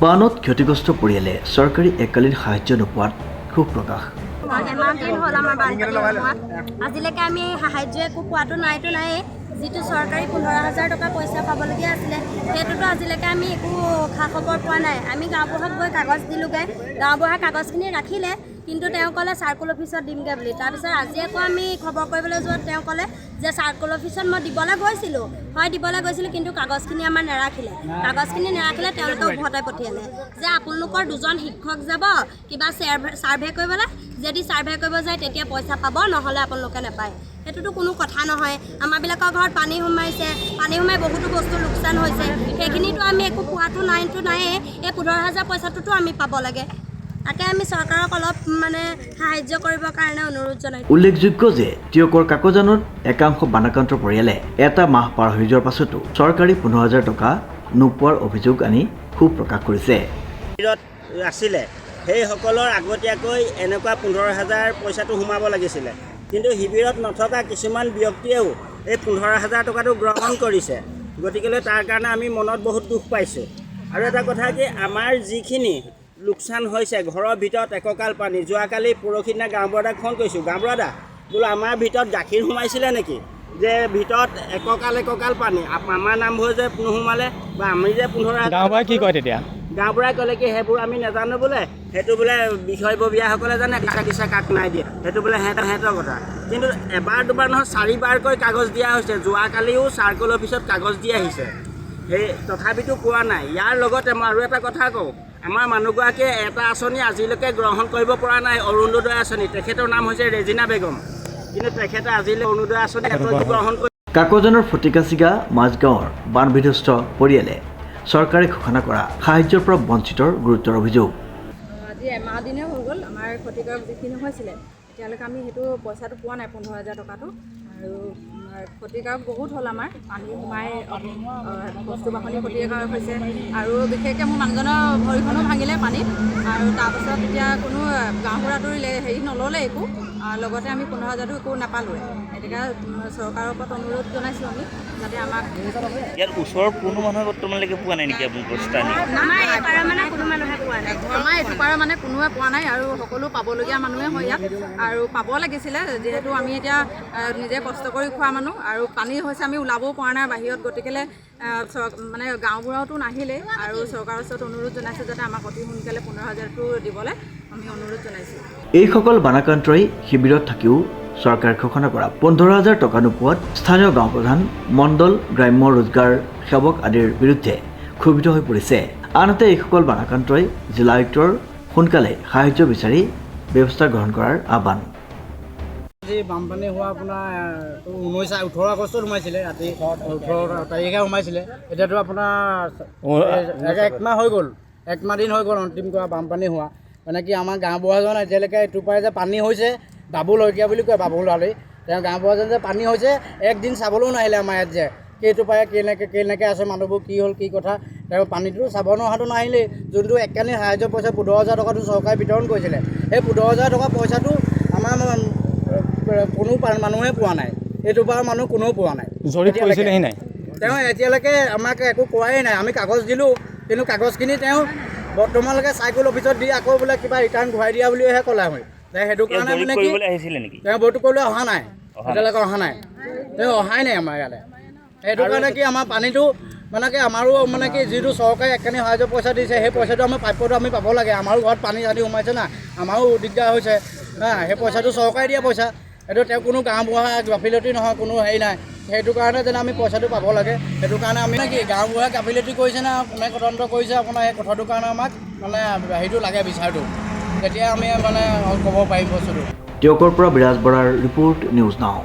বানত ক্ষতিগ্ৰস্ত পৰিয়ালে চৰকাৰী এককালীন সাহায্য নোপোৱাত ক্ষোভ প্ৰকাশ। আজিলৈকে আমি সাহায্য একো পোৱাটো নাই যিটো চৰকাৰী 15,000 টকা পইচা পাবলগীয়া আছিলে সেইটোতো আজিলৈকে আমি একো খা খবৰ পোৱা নাই। আমি গাঁওবুঢ়াক গৈ কাগজ দিলোঁগৈ, গাঁওবুঢ়াই কাগজখিনি ৰাখিলে, কিন্তু তেওঁ ক'লে চাৰ্কুল অফিচত দিমগৈ বুলি। তাৰপিছত আজি আকৌ আমি খবৰ কৰিবলৈ যোৱাত তেওঁ ক'লে যে চাৰ্কুল অফিচত মই দিবলৈ গৈছিলোঁ, কিন্তু কাগজখিনি আমাৰ নাৰাখিলে। তেওঁলোকে উভতাই পঠিয়ালে যে আপোনালোকৰ দুজন শিক্ষক যাব কিবা ছাৰ্ভে কৰিবলৈ, যদি ছাৰ্ভে কৰিব যায় তেতিয়া পইচা পাব, নহ'লে আপোনালোকে নাপায়। সেইটোতো কোনো কথা নহয়। আমাৰবিলাকৰ ঘৰত পানী সোমাই বহুতো বস্তু লোকচান হৈছে, সেইখিনিতো আমি একো পোৱাটো নাইয়ে। এই 15,000 পইচাটোতো আমি পাব লাগে। তাকে আমি চৰকাৰক অলপ সাহায্য কৰিবৰ কাৰণে অনুৰোধ জনাইছোঁ। উল্লেখযোগ্য যে টিয়কৰ কাকজানত একাংশ বানাক্ৰান্ত পৰিয়ালে এটা মাহ পাৰ হৈ যোৱাৰ পাছতো চৰকাৰী 15,000 টকা নোপোৱাৰ অভিযোগ আনি ক্ষোভ প্ৰকাশ কৰিছে। আছিলে সেইসকলৰ আগতীয়াকৈ এনেকুৱা 15,000 পইচাটো সোমাব লাগিছিলে, কিন্তু শিবিৰত নথকা কিছুমান ব্যক্তিয়েও এই 15,000 টকাটো গ্ৰহণ কৰিছে। গতিকেলৈ তাৰ কাৰণে আমি মনত বহুত দুখ পাইছোঁ। আৰু এটা কথা কি, আমাৰ যিখিনি লোকচান হৈছে ঘৰৰ ভিতৰত একঁকাল পানী, যোৱাকালি পৰহি দিনা গাঁওবুঢ়াক ফোন কৰিছোঁ, গাঁওবুঢ়া বোলো আমাৰ ভিতৰত গাখীৰ সোমাইছিলে নেকি, যে ভিতৰত একঁকাল পানী, আমাৰ নামবোৰ যে নোসোমালে বা আমি যে 15,000। গাঁওবুঢ়াই কি কয় তেতিয়া? গাঁওবুঢ়াই ক'লে কি সেইবোৰ আমি নাজানো বোলে, সেইটো বোলে বিষয়ববীয়াসকলে জানে, কাক দিছে কাক নাই দিয়ে, সেইটো বোলে সিহঁতৰ কথা। কিন্তু এবাৰ দুবাৰ নহয় 4বাৰকৈ কাগজ দিয়া হৈছে। যোৱাকালিও চাৰ্কুল অফিচত কাগজ দি আহিছে, সেই তথাপিতো পোৱা নাই। ইয়াৰ লগতে মই আৰু এটা কথা কওঁ, আমাৰ মানুহগৰাকীয়ে এটা আঁচনি আজিলৈকে গ্ৰহণ কৰিব পৰা নাই, অৰুণোদয় আঁচনি। তেখেতৰ নাম হৈছে ৰেজিনা বেগম, কিন্তু তেখেতে আজিলৈ অৰুণোদয় আঁচনি গ্ৰহণ কৰি। কাকজানৰ ফটিকাচিগা মাজগাঁৱৰ বানবিধ্বস্ত পৰিয়ালে চৰকাৰে ঘোষণা কৰা সাহায্যৰ পৰা বঞ্চিতৰ গুৰুতৰ অভিযোগ। আজি এমাহ দিনে হৈ গ'ল আমাৰ ক্ষতিকাৰক যিখিনি হৈছিলে, এতিয়ালৈকে আমি সেইটো পইচাটো পোৱা নাই 15,000 টকাটো। আৰু ক্ষতিকাৰক বহুত হ'ল, আমাৰ পানী সোমাই বস্তু বাহনি ক্ষতিকাৰক হৈছে। আৰু বিশেষকৈ মোৰ মানুহজনৰ ভৰিখনো ভাঙিলে পানীত। আৰু তাৰপাছত এতিয়া কোনো গাঁওবুঢ়াটো নল'লে একো, লগতে আমি 15,000টো একো নাপালোঁৱে। গতিকে চৰকাৰৰ ওপৰত অনুৰোধ জনাইছোঁ আমি, যাতে আমাক ইয়াৰ ওচৰৰ কোনো মানুহে বৰ্তমানলৈকে পোৱা নাই নেকি আপোনালোকৰ স্থানীয়? আমাৰ এইটো পাৰৰ কোনোৱে পোৱা নাই, আৰু সকলো পাবলগীয়া মানুহে হয় ইয়াত, আৰু পাব লাগিছিলে। যিহেতু আমি এতিয়া নিজে কষ্ট কৰি খোৱা মানুহ, আৰু পানী হৈছে আমি ওলাবও পৰা নাই বাহিৰত। গতিকেলৈ গাঁওবুঢ়াওতো নাহিলে, আৰু চৰকাৰৰ ওচৰত অনুৰোধ জনাইছোঁ যাতে আমাক অতি সোনকালে 15,000টো দিবলৈ আমি অনুৰোধ জনাইছোঁ। এইসকল বানাক্ৰান্তই শিবিৰত থাকিও চৰকাৰে ঘোষণা কৰা 15,000 টকা নোপোৱাত স্থানীয় গাঁও প্ৰধান, মণ্ডল, গ্ৰাম্য ৰোজগাৰ সেৱক আদিৰ বিৰুদ্ধে ক্ষোভিত হৈ পৰিছে। আনহাতে এইসকল বানাক্ৰান্তই জিলা আয়ুক্তৰ সোনকালে সাহায্য বিচাৰি ব্যৱস্থা গ্ৰহণ কৰাৰ আহ্বান। আজি বানপানী হোৱা আপোনাৰ 18 আগষ্টত সোমাইছিলে, ৰাতি 18 তাৰিখে সোমাইছিলে। এতিয়াতো আপোনাৰ 1 মাহ হৈ গ'ল, 1 মাহ দিন হৈ গ'ল অন্তিম কৰা বানপানী হোৱা। কি আমাৰ গাঁওবুঢ়াজন এতিয়ালৈকে এইটো পাৰে যে পানী হৈছে, বাবুল শইকীয়া বুলি কয়, বাবুল আলি, তেওঁ গাঁওবুঢ়াজন যে পানী হৈছে একদিন চাবলৈও নাহিলে আমাৰ ইয়াত, যে সেইটো পাৰে কেনেকৈ আছে মানুহবোৰ, কি হ'ল কি কথা, তেওঁ পানীটো চাব নহাটো নাহিলেই। যোনটো এককালীন সাহায্য পইচা 15,000 টকাটো চৰকাৰে বিতৰণ কৰিছিলে, সেই 15,000 টকা পইচাটো আমাৰ কোনো মানুহে পোৱা নাই। এইটো পৰা মানুহ কোনেও পোৱা নাই। তেওঁ এতিয়ালৈকে আমাক একো কোৱাই নাই। আমি কাগজ দিলোঁ, কিন্তু কাগজখিনি তেওঁ বৰ্তমানলৈকে চাৰ্কুল অফিচত দি আকৌ বোলে কিবা ৰিটাৰ্ণ ঘূৰাই দিয়া বুলিহে ক'লে হয়। সেইটো কাৰণে কি তেওঁ বৈঠক কৰিবলৈ অহা নাই, এতিয়ালৈকে অহা নাই, তেওঁ অহাই নাই আমাৰ ইয়ালৈ। সেইটো কাৰণে কি আমাৰ পানীটো কি আমাৰো কি যিটো চৰকাৰে এককালীন সাহায্য পইচা দিছে, সেই পইচাটো আমাৰ প্ৰাপ্যটো আমি পাব লাগে। আমাৰো ঘৰত পানী চানী সোমাইছে না, আমাৰো দিগদাৰ হৈছে। সেই পইচাটো চৰকাৰে দিয়া পইচা, এইটো তেওঁ কোনো গাঁওবুঢ়া গাফিলতি নহয়, কোনো হেৰি নাই। সেইটো কাৰণে যেন আমি পইচাটো পাব লাগে। সেইটো কাৰণে আমি গাঁওবুঢ়াই গাফিলতি কৰিছে না কোনে তদন্ত কৰিছে আপোনাৰ, সেই কথাটোৰ কাৰণে আমাক হেৰিটো লাগে, বিচাৰটো, তেতিয়া আমি ক'ব পাৰিম বস্তুটো। টিয়কৰ পৰা বিৰাজ বৰাৰ ৰিপৰ্ট, নিউজ নাও।